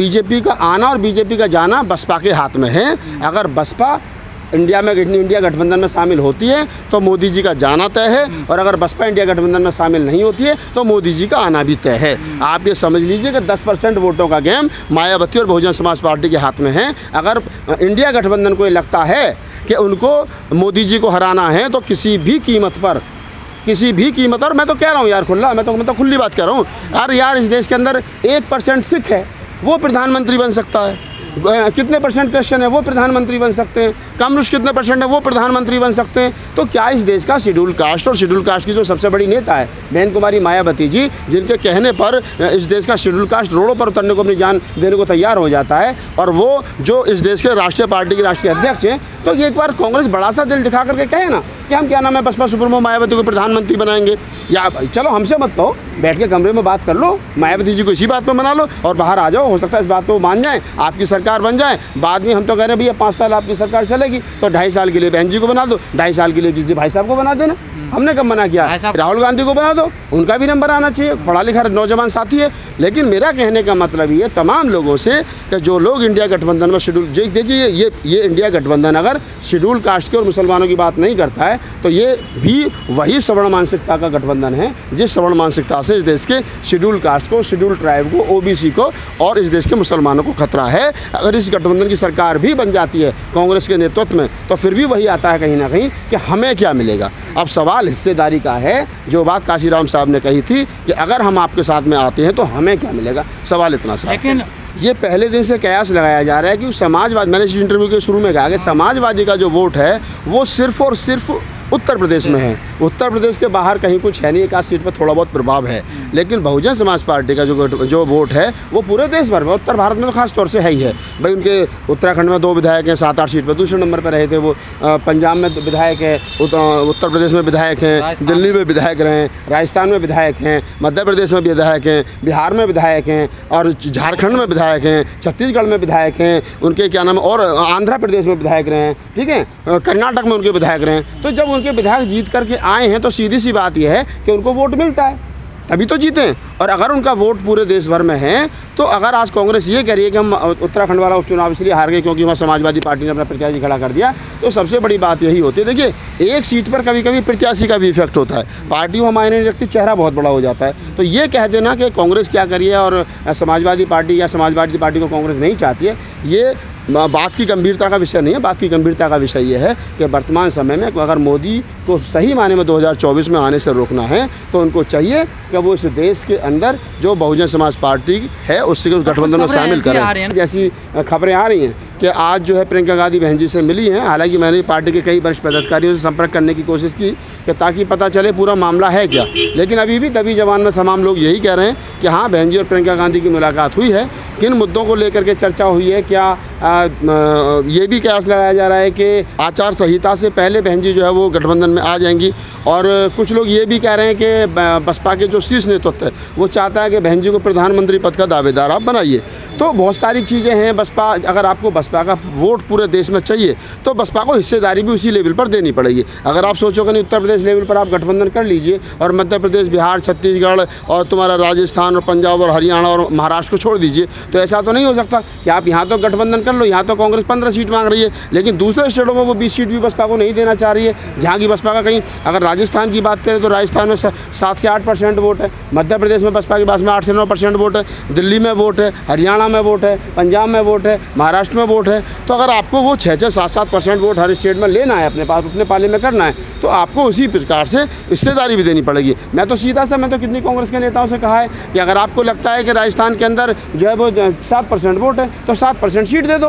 BJP का आना और बीजेपी का जाना बसपा के हाथ में है। अगर बसपा इंडिया गठबंधन में शामिल होती है तो मोदी जी का जाना तय है, और अगर बसपा इंडिया गठबंधन में शामिल नहीं होती है तो मोदी जी का आना भी तय है। आप ये समझ लीजिए कि 10% वोटों का गेम मायावती और बहुजन समाज पार्टी के हाथ में है। अगर इंडिया गठबंधन को ये लगता है कि उनको मोदी जी को हराना है तो किसी भी कीमत पर, और मैं तो कह रहा हूँ यार खुला, मैं तो खुली बात कह रहा हूँ यार इस देश के अंदर 1% सिख है वो प्रधानमंत्री बन सकता है, कितने परसेंट क्रिश्चियन है वो प्रधानमंत्री बन सकते हैं, कम्युनिस्ट कितने परसेंट है वो प्रधानमंत्री बन सकते हैं। तो क्या इस देश का शेड्यूल कास्ट और शेड्यूल कास्ट की जो सबसे बड़ी नेता है बहन कुमारी मायावती जी, जिनके कहने पर इस देश का शेड्यूल कास्ट रोडों पर उतरने को अपनी जान देने को तैयार हो जाता है, और वो जो इस देश के राष्ट्रीय पार्टी के राष्ट्रीय अध्यक्ष हैं, तो एक बार कांग्रेस बड़ा सा दिल दिखा करके कहे ना कि हम क्या नाम है बसपा सुप्रीमो मायावती को प्रधानमंत्री बनाएंगे। या चलो हमसे मत कहो, बैठ के कमरे में बात कर लो, मायावती जी को इसी बात पर मना लो और बाहर आ जाओ। हो सकता है इस बात को मान जाए, आपकी सरकार बन जाए। बाद में हम तो कह रहे हैं भैया 5 साल आपकी सरकार चलेगी तो 2.5 साल के लिए बहन जी को बना दो, 2.5 साल के लिए किसी भाई साहब को बना देना। हमने कब मना किया? राहुल गांधी को बना दो, उनका भी नंबर आना चाहिए, पढ़ा लिखा नौजवान साथी है। लेकिन मेरा कहने का मतलब ये तमाम लोगों से कि जो लोग इंडिया गठबंधन में शेड्यूल, देखिए ये इंडिया गठबंधन अगर शेड्यूल कास्ट के और मुसलमानों की बात नहीं करता है तो ये भी वही सवर्ण मानसिकता का गठबंधन है जिस सवर्ण मानसिकता से इस देश के शेड्यूल कास्ट को, शेड्यूल ट्राइब को, ओबीसी को और इस देश के मुसलमानों को खतरा है। अगर इस गठबंधन की सरकार भी बन जाती है कांग्रेस के नेतृत्व में तो फिर भी वही आता है कहीं ना कहीं कि हमें क्या मिलेगा। अब सवाल हिस्सेदारी का है, जो बात काशीराम साहब ने कही थी कि अगर हम आपके साथ में आते हैं तो हमें क्या मिलेगा, सवाल इतना सा। लेकिन ये पहले दिन से कयास लगाया जा रहा है कि समाजवाद, मैंने इस इंटरव्यू के शुरू में कहा कि समाजवादी का जो वोट है वो सिर्फ और सिर्फ उत्तर प्रदेश में है, उत्तर प्रदेश के बाहर कहीं कुछ है नहीं। एक आध सीट पर थोड़ा बहुत प्रभाव है, लेकिन बहुजन समाज पार्टी का जो वोट है वो पूरे देश भर में, उत्तर भारत में तो खास तौर से है ही है। भाई उनके उत्तराखंड में 2 विधायक हैं, 7-8 सीट पर दूसरे नंबर पर रहे थे वो, पंजाब में विधायक है, उत्तर प्रदेश में विधायक हैं, दिल्ली में विधायक रहे हैं, राजस्थान में विधायक हैं, मध्य प्रदेश में विधायक हैं, बिहार में विधायक हैं, और झारखंड में विधायक हैं, छत्तीसगढ़ में विधायक हैं, उनके क्या नाम, और आंध्र प्रदेश में विधायक रहे हैं, ठीक है, कर्नाटक में उनके विधायक रहे हैं। तो जब उनके विधायक जीत करके आए हैं तो सीधी सी बात यह है कि उनको वोट मिलता है, तभी तो जीते हैं। और अगर उनका वोट पूरे देश भर में है तो अगर आज कांग्रेस ये कह रही है कि हम उत्तराखंड वाला उपचुनाव इसलिए हार गए क्योंकि वहाँ समाजवादी पार्टी ने अपना प्रत्याशी खड़ा कर दिया, तो सबसे बड़ी बात यही होती है। देखिए एक सीट पर कभी कभी प्रत्याशी का भी इफेक्ट होता है, पार्टी को मायने नहीं रखती, चेहरा बहुत बड़ा हो जाता है। तो ये कह देना कि कांग्रेस क्या करिए और समाजवादी पार्टी या समाजवादी पार्टी को कांग्रेस नहीं चाहती है, ये बात की गंभीरता का विषय नहीं है। बात की गंभीरता का विषय ये है कि वर्तमान समय में अगर मोदी को सही मायने में 2024 में आने से रोकना है तो उनको चाहिए कि वो इस देश के अंदर जो बहुजन समाज पार्टी है उससे गठबंधन में शामिल करें। जैसी खबरें आ रही हैं कि आज जो है प्रियंका गांधी बहन जी से मिली हैं, हालांकि मैंने पार्टी के कई वरिष्ठ पदाधिकारियों से संपर्क करने की कोशिश की कि ताकि पता चले पूरा मामला है क्या, लेकिन अभी भी दबी जबान में तमाम लोग यही कह रहे हैं कि हाँ बहन जी और प्रियंका गांधी की मुलाकात हुई है। किन मुद्दों को लेकर के चर्चा हुई है, क्या ये भी कयास लगाया जा रहा है कि आचार संहिता से पहले बहन जी जो है वो गठबंधन में आ जाएंगी, और कुछ लोग ये भी कह रहे हैं कि बसपा के जो शीर्ष नेतृत्व है वो चाहता है कि बहन जी को प्रधानमंत्री पद का दावेदार आप बनाइए। तो बहुत सारी चीज़ें हैं। बसपा, अगर आपको बसपा का वोट पूरे देश में चाहिए तो बसपा को हिस्सेदारी भी उसी लेवल पर देनी पड़ेगी। अगर आप सोचोगे नहीं उत्तर प्रदेश लेवल पर आप गठबंधन कर लीजिए और मध्य प्रदेश, बिहार, छत्तीसगढ़ और तुम्हारा राजस्थान और पंजाब और हरियाणा और महाराष्ट्र को छोड़ दीजिए, तो ऐसा तो नहीं हो सकता कि आप यहाँ तो गठबंधन कर लो। यहाँ तो कांग्रेस 15 सीट मांग रही है, लेकिन दूसरे स्टेटों में वो 20 सीट भी बसपा को नहीं देना चाह रही है, जहाँ की बसपा का कहीं, अगर राजस्थान की बात करें तो राजस्थान में 7 से 8% वोट है, मध्य प्रदेश में बसपा के पास में 8 से 9% वोट है, दिल्ली में वोट है, हरियाणा में वोट है, पंजाब में वोट है, महाराष्ट्र में वोट है। तो अगर आपको वो 6-6, 7-7% वोट हर स्टेट में लेना है, अपने पास अपने पाले में करना है, तो आपको उसी प्रकार से हिस्सेदारी भी देनी पड़ेगी। मैं तो कितनी कांग्रेस के नेताओं से कहा है कि अगर आपको लगता है कि राजस्थान के अंदर जो है वो 7% वोट है तो 7% सीट दे दो।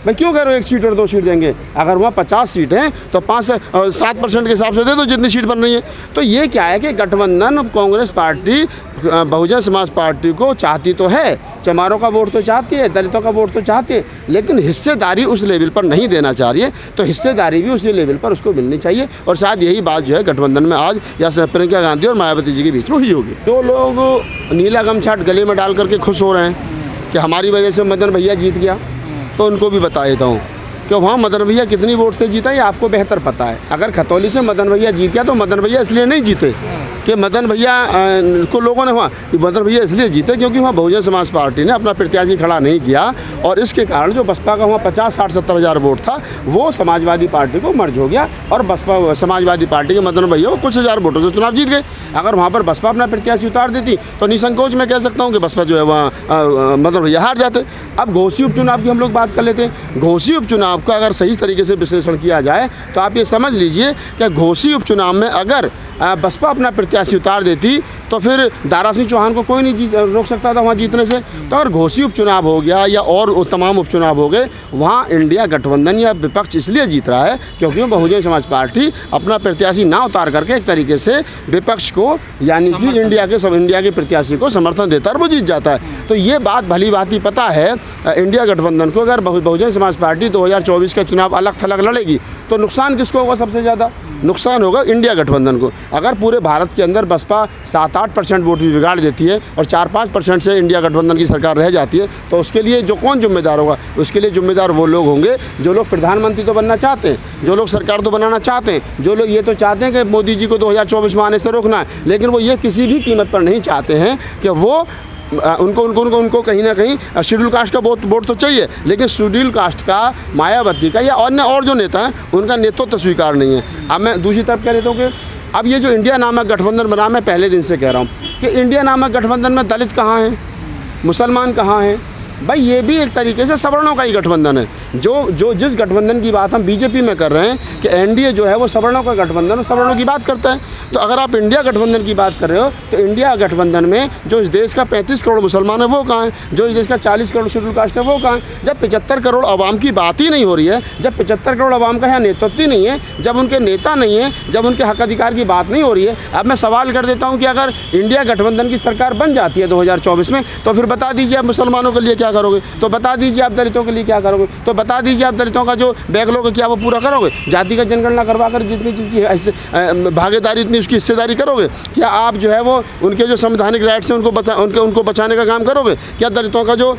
भाई क्यों कह रहे हो 1 सीट और 2 सीट देंगे? अगर वहाँ 50 सीट हैं तो 5 से 7% के हिसाब से दे दो जितनी सीट बन रही है। तो ये क्या है कि गठबंधन कांग्रेस पार्टी बहुजन समाज पार्टी को चाहती तो है, चमारों का वोट तो चाहती है, दलितों का वोट तो चाहती है, लेकिन हिस्सेदारी उस लेवल पर नहीं देना चाह रही है। तो हिस्सेदारी भी उसी लेवल पर उसको मिलनी चाहिए, और शायद यही बात जो है गठबंधन में आज या प्रियंका गांधी और मायावती जी के बीच में हुई होगी। 2 लोग नीला गमछा गले में डाल करके खुश हो रहे हैं कि हमारी वजह से मदन भैया जीत गया, तो उनको भी बता देता हूँ कि वहाँ मदन भैया कितनी वोट से जीता ये आपको बेहतर पता है। अगर खतौली से मदन भैया जीत गया तो मदन भैया इसलिए नहीं जीते कि मदन भैया को लोगों ने वहाँ मदन भैया इसलिए जीते क्योंकि वहाँ बहुजन समाज पार्टी ने अपना प्रत्याशी खड़ा नहीं किया, और इसके कारण जो बसपा का वहाँ 50, 60, 70 हज़ार वोट था वो समाजवादी पार्टी को मर्ज हो गया, और बसपा समाजवादी पार्टी के मदन भैया वो कुछ हज़ार वोटों से चुनाव जीत गए। अगर वहाँ पर बसपा अपना प्रत्याशी उतार देती तो निसंकोच मैं कह सकता हूँ कि बसपा जो है वहाँ मदन भैया हार जाते। अब घोसी उपचुनाव की हम लोग बात कर लेते हैं। घोसी उपचुनाव का अगर सही तरीके से विश्लेषण किया जाए तो आप ये समझ लीजिए कि घोसी उपचुनाव में अगर बसपा अपना प्रत्याशी उतार देती तो फिर दारा सिंह चौहान को कोई नहीं रोक सकता था वहाँ जीतने से। तो अगर घोसी उपचुनाव हो गया या और तमाम उपचुनाव हो गए, वहाँ इंडिया गठबंधन या विपक्ष इसलिए जीत रहा है क्योंकि बहुजन समाज पार्टी अपना प्रत्याशी ना उतार करके एक तरीके से विपक्ष को यानी कि इंडिया के प्रत्याशी को समर्थन देता है और वो जीत जाता है। तो ये बात भली भांति पता है इंडिया गठबंधन को। अगर बहुजन समाज पार्टी 2024 का चुनाव अलग थलग लड़ेगी तो नुकसान किसको होगा? सबसे ज़्यादा नुकसान होगा इंडिया गठबंधन को। अगर पूरे भारत के अंदर बसपा 7-8% वोट भी बिगाड़ देती है और 4-5% से इंडिया गठबंधन की सरकार रह जाती है तो उसके लिए जो कौन जिम्मेदार होगा? उसके लिए जिम्मेदार वो लोग होंगे जो लोग प्रधानमंत्री तो बनना चाहते हैं, जो लोग सरकार तो बनाना चाहते हैं, जो लोग ये तो चाहते हैं कि मोदी जी को 2024 में आने से रोकना है, लेकिन वो ये किसी भी कीमत पर नहीं चाहते हैं कि वो उनको कहीं ना कहीं शेड्यूल कास्ट का वोट तो चाहिए, लेकिन शेड्यूल कास्ट का, मायावती का या अन्य और जो नेता हैं उनका नेतृत्व तो स्वीकार नहीं है। अब मैं दूसरी तरफ कह देता हूँ कि अब ये जो इंडिया नामक गठबंधन बना, मैं पहले दिन से कह रहा हूँ कि इंडिया नामक गठबंधन में दलित कहाँ हैं, मुसलमान कहाँ हैं? भाई ये भी एक तरीके से सवर्णों का ही गठबंधन है। जो जिस गठबंधन की बात हम बीजेपी में कर रहे हैं कि एनडीए जो है वो सवर्णों का गठबंधन और सवर्णों की बात करता है, तो अगर आप इंडिया गठबंधन की बात कर रहे हो तो इंडिया गठबंधन में जो इस देश का 35 करोड़ मुसलमान है वो कहाँ है? जो इस देश का 40 करोड़ शेड्यूल कास्ट है वो कहाँ है? जब 75 करोड़ आवाम की बात ही नहीं हो रही है, जब 75 करोड़ आवाम का यहाँ नेतृत्व ही नहीं है, जब उनके नेता नहीं है, जब उनके हक अधिकार की बात नहीं हो रही है, अब मैं सवाल कर देता हूँ कि अगर इंडिया गठबंधन की सरकार बन जाती है 2024 में तो फिर बता दीजिए आप मुसलमानों के लिए क्या करोगे? तो बता दीजिए आप दलितों के लिए क्या करोगे? तो बता दीजिए आप दलितों का जो बैकलॉग है क्या वो पूरा करोगे? जातिगत जनगणना करवा कर जितनी जिसकी भागीदारी उतनी उसकी हिस्सेदारी करोगे? क्या आप जो है वो उनके जो संवैधानिक राइट्स हैं उनको बचाने का काम करोगे? क्या दलितों का जो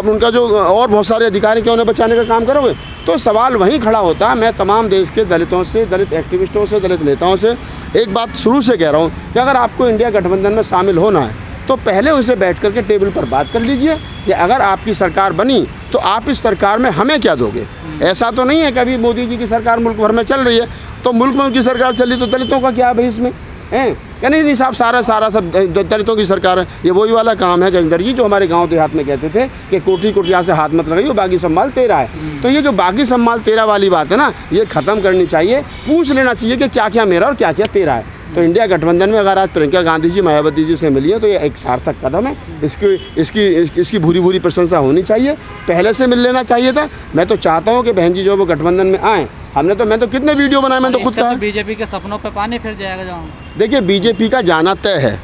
उनका जो और बहुत सारे अधिकार हैं उन्हें बचाने का काम करोगे? तो सवाल वहीं खड़ा होता है। मैं तमाम देश के दलितों से, दलित एक्टिविस्टों से, दलित नेताओं से एक बात शुरू से कह रहा हूँ कि अगर आपको इंडिया गठबंधन में शामिल होना है तो पहले उसे बैठ करके टेबल पर बात कर लीजिए कि अगर आपकी सरकार बनी तो आप इस सरकार में हमें क्या दोगे। ऐसा तो नहीं है कि अभी मोदी जी की सरकार मुल्क भर में चल रही है तो मुल्क में उनकी सरकार चली तो दलितों का क्या है इसमें हैं? क्या नहीं साहब, सारा सब दलितों की सरकार है। ये वही वाला काम है गजेंद्र जी जो हमारे गांव देहात में कहते थे कि कोठी कोठिया से हाथ मत लगाइए, बाकी सम्माल तेरा है। तो ये जो बाकी सम्माल तेरा वाली बात है ना, ये ख़त्म करनी चाहिए। पूछ लेना चाहिए कि क्या क्या मेरा और क्या क्या तेरा है। तो इंडिया गठबंधन में अगर आज प्रियंका गांधी जी मायावती जी से मिली है तो ये एक सार्थक कदम है। इसकी भूरी भूरी प्रशंसा होनी चाहिए। पहले से मिल लेना चाहिए था। मैं तो चाहता हूँ कि बहन जी जो वो गठबंधन में आएँ। मैं तो कितने वीडियो बनाए, मैं तो खुद कहा बीजेपी के सपनों पे पानी फिर जाएगा जहाँ। देखिए बीजेपी का जाना तय है।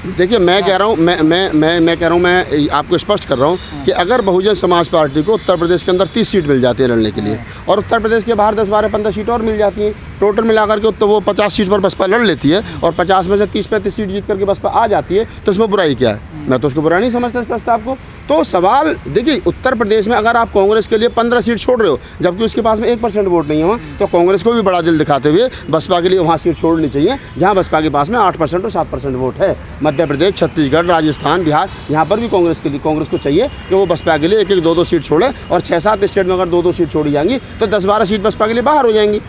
देखिए मैं कह रहा हूँ, मैं कह रहा हूँ, मैं आपको स्पष्ट कर रहा हूँ कि अगर बहुजन समाज पार्टी को उत्तर प्रदेश के अंदर 30 सीट मिल जाती है लड़ने के लिए और उत्तर प्रदेश के बाहर 10, 12, 15 सीट और मिल जाती हैं, टोटल मिलाकर के तो वो 50 सीट पर बसपा लड़ लेती है और 50 में से 30-35 सीट जीत करके बसपा आ जाती है, तो इसमें बुराई क्या है? मैं तो उसको बुरा नहीं समझता इस प्रस्ताव को। तो सवाल देखिए, उत्तर प्रदेश में अगर आप कांग्रेस के लिए 15 सीट छोड़ रहे हो जबकि उसके पास में 1% वोट नहीं हुआ, तो कांग्रेस को भी बड़ा दिल दिखाते हुए बसपा के लिए वहाँ सीट छोड़नी चाहिए जहाँ बसपा के पास में 8% और 7% वोट है। मध्य प्रदेश, छत्तीसगढ़, राजस्थान, बिहार, यहाँ पर भी कांग्रेस को चाहिए कि वो बसपा के लिए 1-1, 2-2 सीट छोड़े और 6-7 स्टेट में अगर 2-2 सीट छोड़ी जाएंगी तो 10-12 सीट बसपा के लिए बाहर हो जाएंगी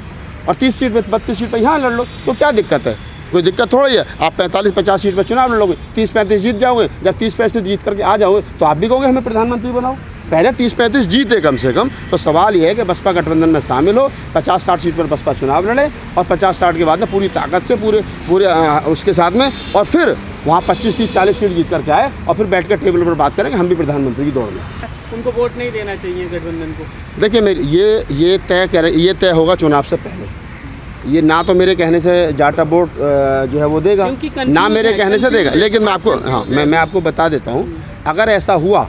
और 30 सीट में 32 सीट पर यहाँ लड़ लो। तो क्या दिक्कत है? कोई दिक्कत थोड़ी है। आप 45-50 सीट पर चुनाव लड़ोगे, 30-35 जीत जाओगे। जब 30-35 जीत करके आ जाओगे तो आप भी कहोगे हमें प्रधानमंत्री बनाओ। पहले 30-35 जीते कम से कम। तो सवाल ये है कि बसपा गठबंधन में शामिल हो, 50-60 सीट पर बसपा चुनाव लड़े और 50-60 के बाद में पूरी ताकत से पूरे उसके साथ में और फिर वहाँ 25-30-40 सीट जीत करके आए और फिर बैठ कर टेबल पर बात करें कि हम भी प्रधानमंत्री की दौड़ में। उनको वोट नहीं देना चाहिए गठबंधन को। देखिए ये तय होगा चुनाव से पहले। ये ना तो मेरे कहने से जाटा वोट जो है वो देगा, ना मेरे कहने से देगा। लेकिन मैं आपको बता देता हूँ, अगर ऐसा हुआ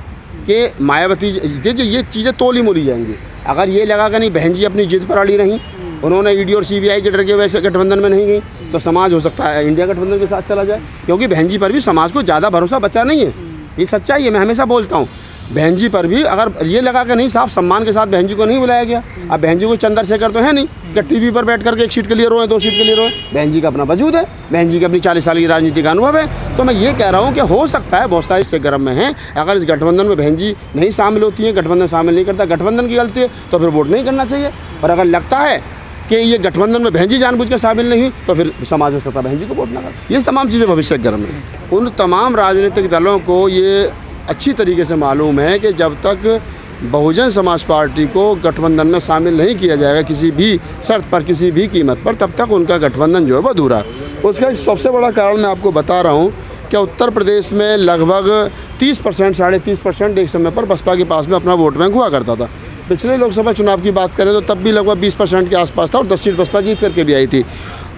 कि मायावती, देखिए ये चीज़ें तोली मोली जाएंगी। अगर ये लगा कि नहीं बहन जी अपनी जिद पर अड़ी रहीं, उन्होंने ईडी और सीबीआई के डर के वैसे गठबंधन में नहीं गई, तो समाज हो सकता है इंडिया गठबंधन के साथ चला जाए, क्योंकि बहन जी पर भी समाज को ज़्यादा भरोसा बचा नहीं है। ये सच्चाई है, मैं हमेशा बोलता हूँ। बहन जी पर भी अगर ये लगा कि नहीं साहब सम्मान के साथ बहन जी को नहीं बुलाया गया, अब बहन जी को चंद्रशेखर तो है नहीं कि टीवी पर बैठ करके एक सीट के लिए रोए, 2 सीट के लिए रोए। बहन जी का अपना वजूद है, बहन जी की अपनी 40 साल की राजनीति का अनुभव है। तो मैं ये कह रहा हूँ कि हो सकता है बहुत सारे इससे गर्म में हैं, अगर इस गठबंधन में बहन जी नहीं शामिल होती हैं, गठबंधन शामिल नहीं करता, गठबंधन की गलती है तो फिर वोट नहीं करना चाहिए। और अगर लगता है कि ये गठबंधन में बहन जी जानबूझ के शामिल नहीं हुई तो फिर समाज में बहन जी को वोट ना कर। ये तमाम चीज़ें भविष्य के गर्म में उन तमाम राजनीतिक दलों को ये अच्छी तरीके से मालूम है कि जब तक बहुजन समाज पार्टी को गठबंधन में शामिल नहीं किया जाएगा किसी भी शर्त पर, किसी भी कीमत पर, तब तक उनका गठबंधन जो है वो अधूरा है। उसका एक सबसे बड़ा कारण मैं आपको बता रहा हूँ कि उत्तर प्रदेश में लगभग 30%, 30.5% एक समय पर बसपा के पास में अपना वोट बैंक हुआ करता था। पिछले लोकसभा चुनाव की बात करें तो तब भी लगभग 20% के आसपास था और 10 सीट बसपा जीत करके भी आई थी।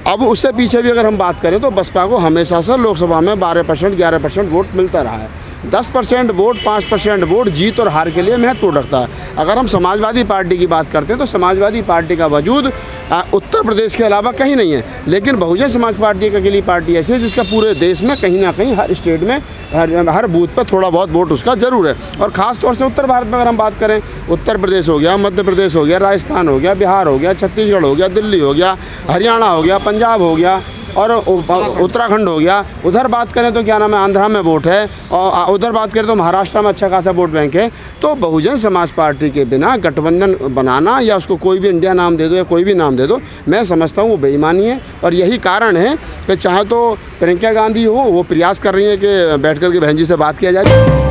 अब उससे पीछे भी अगर हम बात करें तो बसपा को हमेशा से लोकसभा में 12%, 11% वोट मिलता रहा है। 10% वोट, 5% वोट जीत और हार के लिए महत्वपूर्ण रखता है। अगर हम समाजवादी पार्टी की बात करते हैं तो समाजवादी पार्टी का वजूद उत्तर प्रदेश के अलावा कहीं नहीं है, लेकिन बहुजन समाज पार्टी एक अकेली पार्टी ऐसी है जिसका पूरे देश में कहीं ना कहीं हर स्टेट में हर बूथ पर थोड़ा बहुत वोट उसका ज़रूर है। और ख़ास तौर से उत्तर भारत में अगर हम बात करें, उत्तर प्रदेश हो गया, मध्य प्रदेश हो गया, राजस्थान हो गया, बिहार हो गया, छत्तीसगढ़ हो गया, दिल्ली हो गया, हरियाणा हो गया, पंजाब हो गया और उत्तराखंड हो गया। उधर बात करें तो क्या नाम है, आंध्रा में वोट है, और उधर बात करें तो महाराष्ट्र में अच्छा खासा वोट बैंक है। तो बहुजन समाज पार्टी के बिना गठबंधन बनाना या उसको कोई भी इंडिया नाम दे दो या कोई भी नाम दे दो, मैं समझता हूँ वो बेईमानी है। और यही कारण है कि चाहे तो प्रियंका गांधी हो, वो प्रयास कर रही है कि बैठ कर के बहन जी से बात किया जाए।